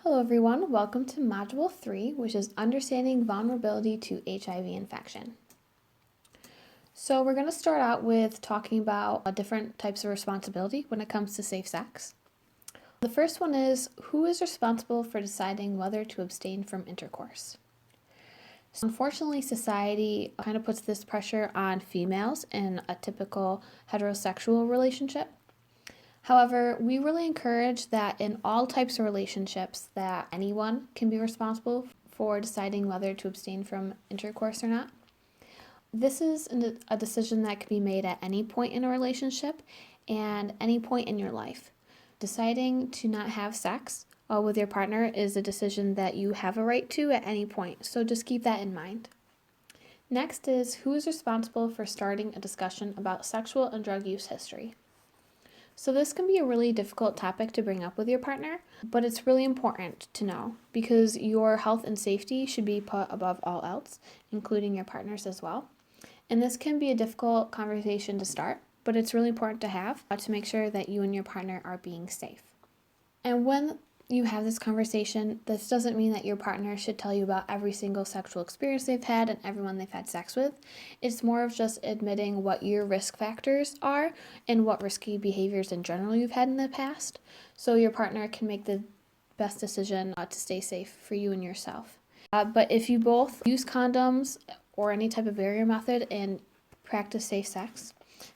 Hello everyone, welcome to Module 3, which is Understanding Vulnerability to HIV Infection. So we're going to start out with talking about different types of responsibility when it comes to safe sex. The first one is, who is responsible for deciding whether to abstain from intercourse? So unfortunately, society kind of puts this pressure on females in a typical heterosexual relationship. However, we really encourage that in all types of relationships that anyone can be responsible for deciding whether to abstain from intercourse or not. This is a decision that can be made at any point in a relationship and any point in your life. Deciding to not have sex with your partner is a decision that you have a right to at any point, so just keep that in mind. Next is, who is responsible for starting a discussion about sexual and drug use history? So this can be a really difficult topic to bring up with your partner, but it's really important to know because your health and safety should be put above all else, including your partner's as well. And this can be a difficult conversation to start, but it's really important to have to make sure that you and your partner are being safe. And when you have this conversation, this doesn't mean that your partner should tell you about every single sexual experience they've had and everyone they've had sex with. It's more of just admitting what your risk factors are and what risky behaviors in general you've had in the past, so your partner can make the best decision to stay safe for you and yourself. But if you both use condoms or any type of barrier method and practice safe sex,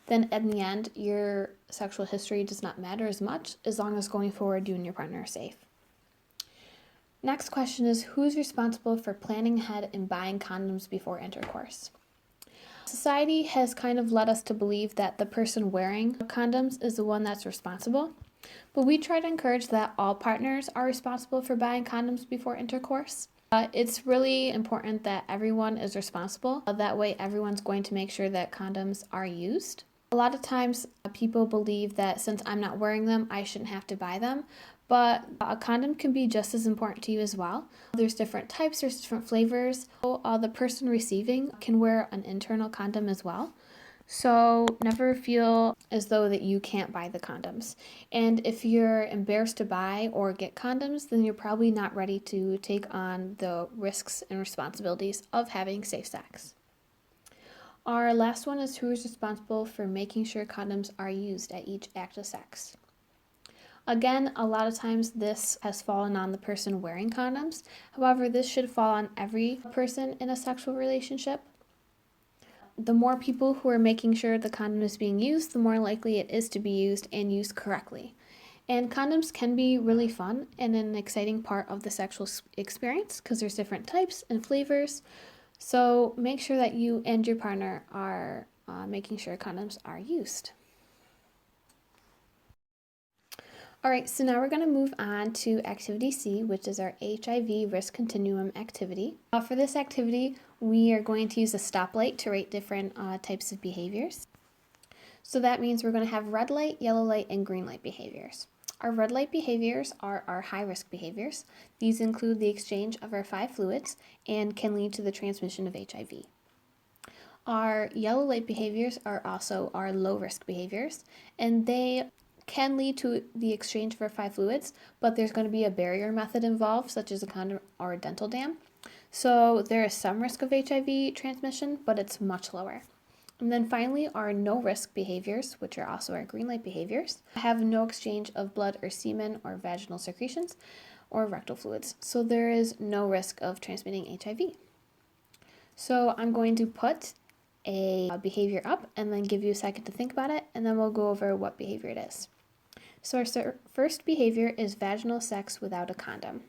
then in the end, your sexual history does not matter as much as long as going forward you and your partner are safe. Next question is, who's responsible for planning ahead and buying condoms before intercourse? Society has kind of led us to believe that the person wearing condoms is the one that's responsible, but we try to encourage that all partners are responsible for buying condoms before intercourse. It's really important that everyone is responsible. That way everyone's going to make sure that condoms are used. A lot of times people believe that since I'm not wearing them, I shouldn't have to buy them. But a condom can be just as important to you as well. There's different types, there's different flavors. The person receiving can wear an internal condom as well. So never feel as though that you can't buy the condoms. And if you're embarrassed to buy or get condoms, then you're probably not ready to take on the risks and responsibilities of having safe sex. Our last one is, who is responsible for making sure condoms are used at each act of sex? Again, a lot of times this has fallen on the person wearing condoms. However, this should fall on every person in a sexual relationship. The more people who are making sure the condom is being used, the more likely it is to be used and used correctly. And condoms can be really fun and an exciting part of the sexual experience because there's different types and flavors. So make sure that you and your partner are making sure condoms are used. All right, so now we're going to move on to Activity C, which is our HIV risk continuum activity. For this activity, we are going to use a stoplight to rate different types of behaviors. So that means we're going to have red light, yellow light, and green light behaviors. Our red light behaviors are our high-risk behaviors. These include the exchange of our 5 fluids and can lead to the transmission of HIV. Our yellow light behaviors are also our low-risk behaviors, and they can lead to the exchange of our 5 fluids, but there's going to be a barrier method involved, such as a condom or a dental dam. So there is some risk of HIV transmission, but it's much lower. And then finally, our no-risk behaviors, which are also our green light behaviors, have no exchange of blood or semen or vaginal secretions or rectal fluids. So there is no risk of transmitting HIV. So I'm going to put a behavior up and then give you a second to think about it, and then we'll go over what behavior it is. So our first behavior is vaginal sex without a condom.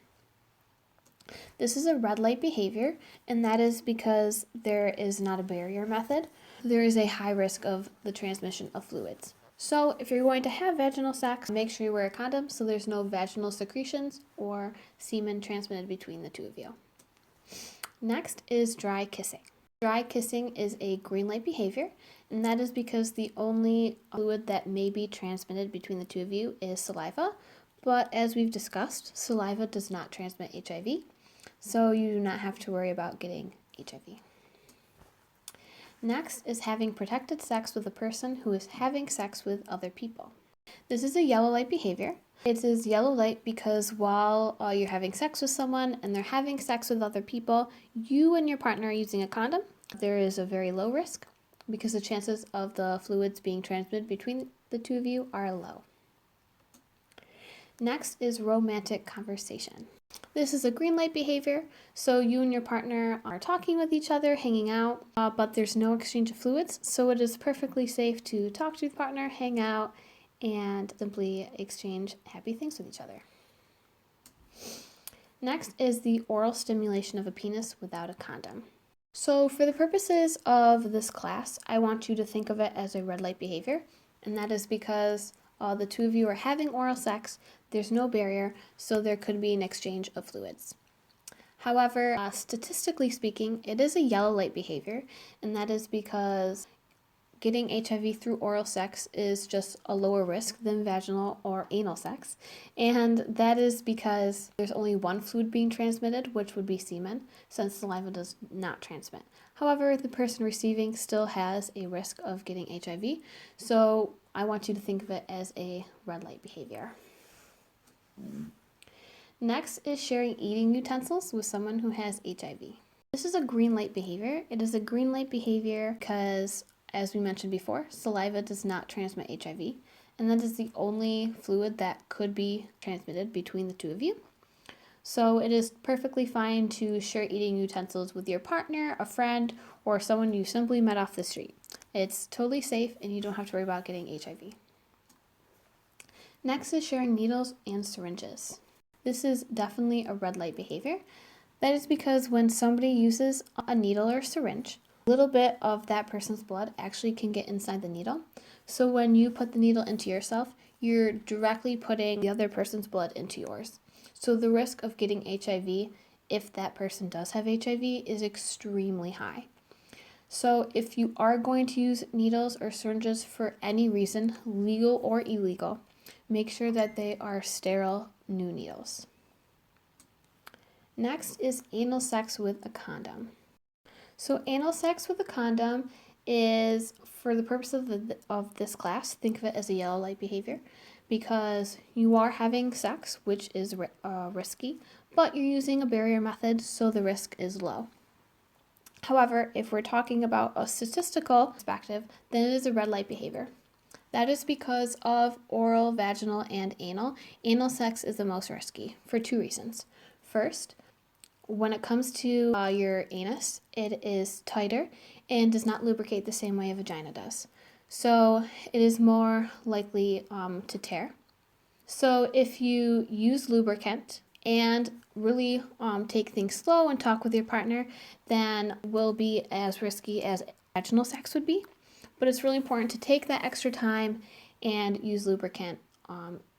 This is a red light behavior, and that is because there is not a barrier method. There is a high risk of the transmission of fluids. So if you're going to have vaginal sex, make sure you wear a condom so there's no vaginal secretions or semen transmitted between the two of you. Next is dry kissing. Dry kissing is a green light behavior, and that is because the only fluid that may be transmitted between the two of you is saliva. But as we've discussed, saliva does not transmit HIV, so you do not have to worry about getting HIV. Next is having protected sex with a person who is having sex with other people. This is a yellow light behavior. It is yellow light because while you're having sex with someone and they're having sex with other people, you and your partner are using a condom. There is a very low risk because the chances of the fluids being transmitted between the two of you are low. Next is romantic conversation. This is a green light behavior, so you and your partner are talking with each other, hanging out, but there's no exchange of fluids, so it is perfectly safe to talk to your partner, hang out, and simply exchange happy things with each other. Next is the oral stimulation of a penis without a condom. So for the purposes of this class, I want you to think of it as a red light behavior, and that is because the two of you are having oral sex, there's no barrier, so there could be an exchange of fluids. However, statistically speaking, it is a yellow light behavior, and that is because getting HIV through oral sex is just a lower risk than vaginal or anal sex, and that is because there's only one fluid being transmitted, which would be semen, since saliva does not transmit. However, the person receiving still has a risk of getting HIV, so I want you to think of it as a red light behavior. Next is sharing eating utensils with someone who has HIV. This is a green light behavior. It is a green light behavior because, as we mentioned before, saliva does not transmit HIV, and that is the only fluid that could be transmitted between the two of you. So it is perfectly fine to share eating utensils with your partner, a friend, or someone you simply met off the street. It's totally safe and you don't have to worry about getting HIV. Next is sharing needles and syringes. This is definitely a red light behavior. That is because when somebody uses a needle or syringe, a little bit of that person's blood actually can get inside the needle. So when you put the needle into yourself, you're directly putting the other person's blood into yours. So the risk of getting HIV, if that person does have HIV, is extremely high. So if you are going to use needles or syringes for any reason, legal or illegal, make sure that they are sterile new needles. Next is anal sex with a condom. So anal sex with a condom is, for the purpose of this class, think of it as a yellow light behavior because you are having sex, which is risky, but you're using a barrier method, so the risk is low. However, if we're talking about a statistical perspective, then it is a red light behavior. That is because of oral, vaginal, and anal. Anal sex is the most risky for two reasons. First, when it comes to your anus, it is tighter and does not lubricate the same way a vagina does. So it is more likely to tear. So if you use lubricant and really take things slow and talk with your partner, then will be as risky as vaginal sex would be. But it's really important to take that extra time and use lubricant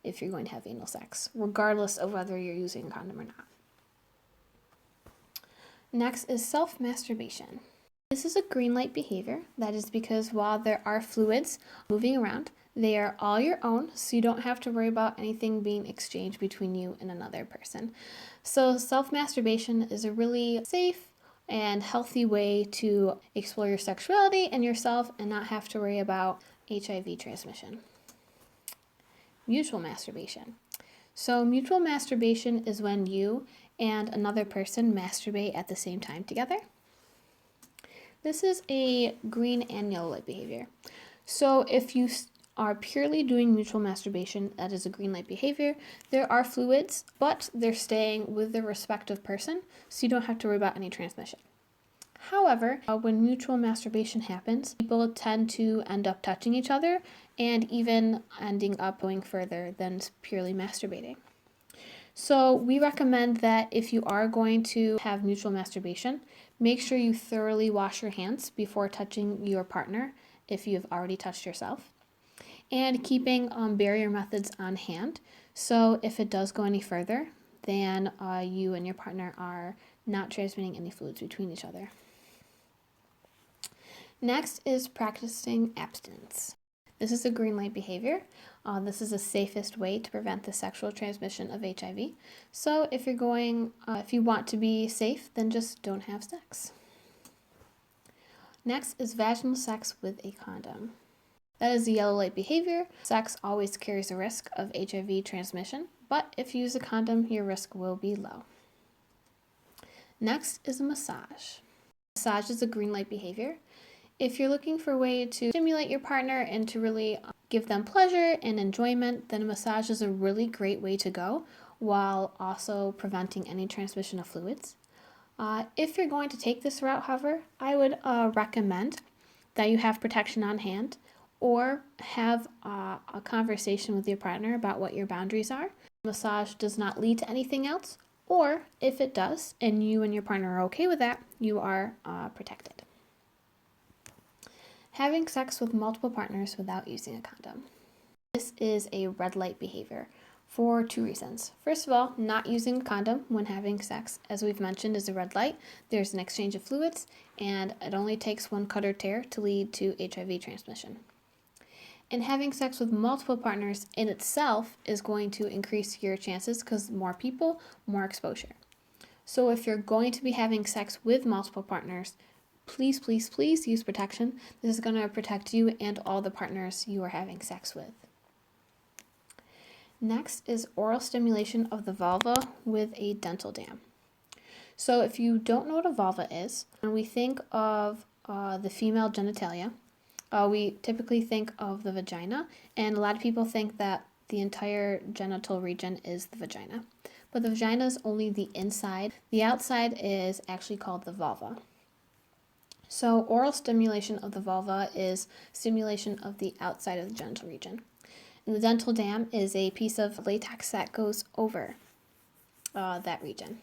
if you're going to have anal sex, regardless of whether you're using a condom or not. Next is self-masturbation. This is a green light behavior. That is because while there are fluids moving around, they are all your own, so you don't have to worry about anything being exchanged between you and another person. So self-masturbation is a really safe and healthy way to explore your sexuality and yourself and not have to worry about HIV transmission. Mutual masturbation. So mutual masturbation is when you and another person masturbate at the same time together. This is a green and yellow light behavior. So if you are purely doing mutual masturbation, that is a green light behavior. There are fluids, but they're staying with the respective person, so you don't have to worry about any transmission. However, when mutual masturbation happens, people tend to end up touching each other and even ending up going further than purely masturbating. So we recommend that if you are going to have mutual masturbation, make sure you thoroughly wash your hands before touching your partner if you have already touched yourself. And keeping barrier methods on hand. So if it does go any further, then you and your partner are not transmitting any fluids between each other. Next is practicing abstinence. This is a green light behavior. This is the safest way to prevent the sexual transmission of HIV. So if you want to be safe, then just don't have sex. Next is vaginal sex with a condom. That is the yellow light behavior. Sex always carries a risk of HIV transmission, but if you use a condom, your risk will be low. Next is a massage. Massage is a green light behavior. If you're looking for a way to stimulate your partner and to really give them pleasure and enjoyment, then a massage is a really great way to go while also preventing any transmission of fluids. If you're going to take this route, however, I would recommend that you have protection on hand or have a conversation with your partner about what your boundaries are. Massage does not lead to anything else, or if it does and you and your partner are okay with that, you are protected. Having sex with multiple partners without using a condom. This is a red light behavior for two reasons. First of all, not using a condom when having sex, as we've mentioned, is a red light. There's an exchange of fluids, and it only takes one cut or tear to lead to HIV transmission. And having sex with multiple partners in itself is going to increase your chances because more people, more exposure. So if you're going to be having sex with multiple partners, please, please, please use protection. This is going to protect you and all the partners you are having sex with. Next is oral stimulation of the vulva with a dental dam. So if you don't know what a vulva is, when we think of the female genitalia, we typically think of the vagina, and a lot of people think that the entire genital region is the vagina. But the vagina is only the inside. The outside is actually called the vulva. So oral stimulation of the vulva is stimulation of the outside of the genital region. And the dental dam is a piece of latex that goes over that region.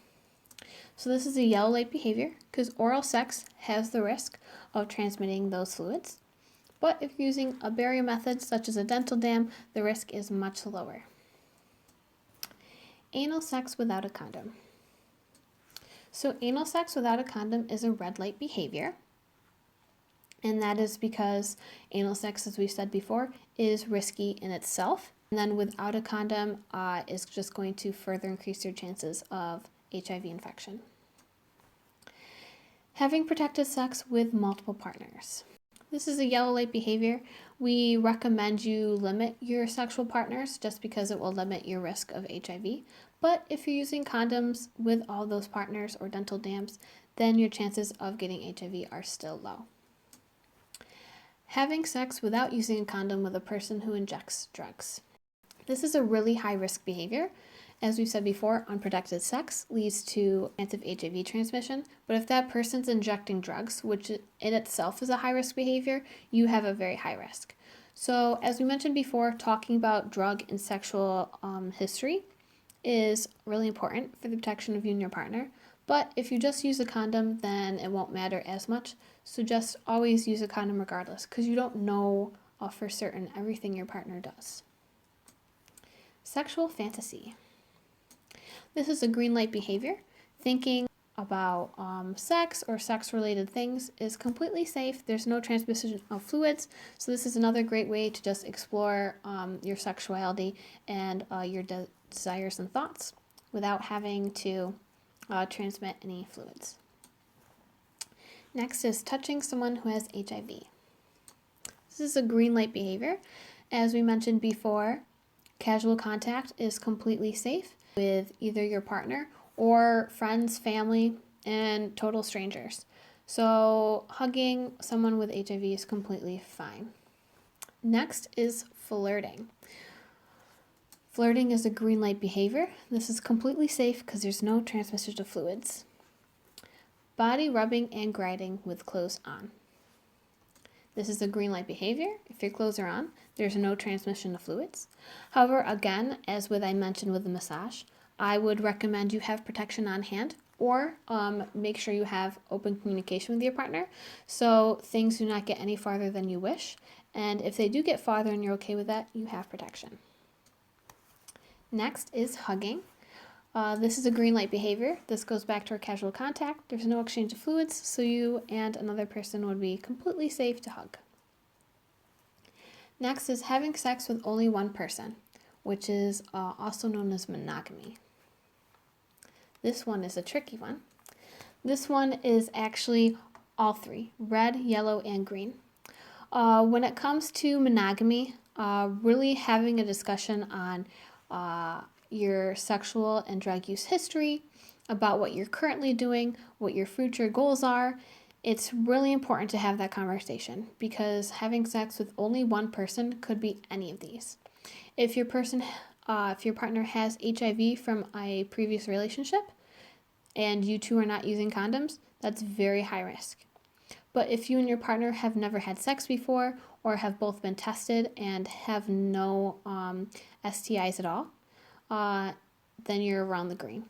So this is a yellow light behavior because oral sex has the risk of transmitting those fluids. But if you're using a barrier method such as a dental dam, the risk is much lower. Anal sex without a condom. So anal sex without a condom is a red light behavior. And that is because anal sex, as we've said before, is risky in itself. And then without a condom is just going to further increase your chances of HIV infection. Having protected sex with multiple partners. This is a yellow light behavior. We recommend you limit your sexual partners just because it will limit your risk of HIV. But if you're using condoms with all those partners or dental dams, then your chances of getting HIV are still low. Having sex without using a condom with a person who injects drugs. This is a really high risk behavior. As we've said before, unprotected sex leads to chance of HIV transmission, but if that person's injecting drugs, which in itself is a high risk behavior, you have a very high risk. So as we mentioned before, talking about drug and sexual history is really important for the protection of you and your partner. But if you just use a condom, then it won't matter as much. So just always use a condom regardless, because you don't know for certain everything your partner does. Sexual fantasy. This is a green light behavior. Thinking about sex or sex-related things is completely safe. There's no transmission of fluids. So this is another great way to just explore your sexuality and your desires and thoughts without having to transmit any fluids. Next is touching someone who has HIV. This is a green light behavior. As we mentioned before, casual contact is completely safe with either your partner or friends, family, and total strangers. So hugging someone with HIV is completely fine. Next is flirting. Flirting is a green light behavior. This is completely safe because there's no transmission of fluids. Body rubbing and grinding with clothes on. This is a green light behavior. If your clothes are on, there's no transmission of fluids. However, again, as I mentioned with the massage, I would recommend you have protection on hand or make sure you have open communication with your partner so things do not get any farther than you wish. And if they do get farther and you're okay with that, you have protection. Next is hugging. This is a green light behavior. This goes back to our casual contact. There's no exchange of fluids, so you and another person would be completely safe to hug. Next is having sex with only one person, which is also known as monogamy. This one is a tricky one. This one is actually all three, red, yellow, and green. When it comes to monogamy, really having a discussion on your sexual and drug use history, about what you're currently doing, what your future goals are. It's really important to have that conversation because having sex with only one person could be any of these. If your partner has HIV from a previous relationship and you two are not using condoms, that's very high risk. But if you and your partner have never had sex before or have both been tested and have no STIs at all, then you're around the green.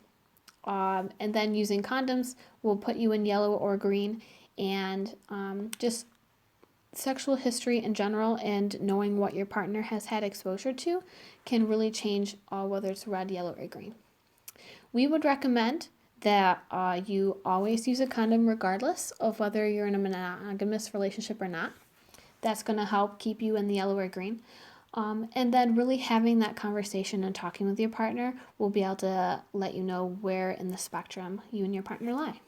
And then using condoms will put you in yellow or green, and just sexual history in general and knowing what your partner has had exposure to can really change whether it's red, yellow, or green. We would recommend that you always use a condom regardless of whether you're in a monogamous relationship or not. That's going to help keep you in the yellow or green. And then really having that conversation and talking with your partner will be able to let you know where in the spectrum you and your partner lie.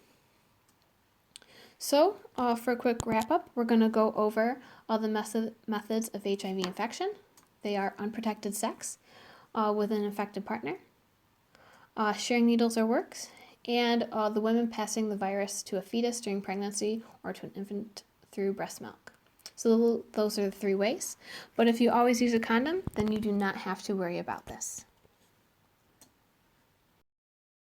So for a quick wrap up, we're going to go over all the methods of HIV infection. They are unprotected sex with an infected partner, sharing needles or works, and the women passing the virus to a fetus during pregnancy or to an infant through breast milk. So those are the 3 ways. But if you always use a condom, then you do not have to worry about this.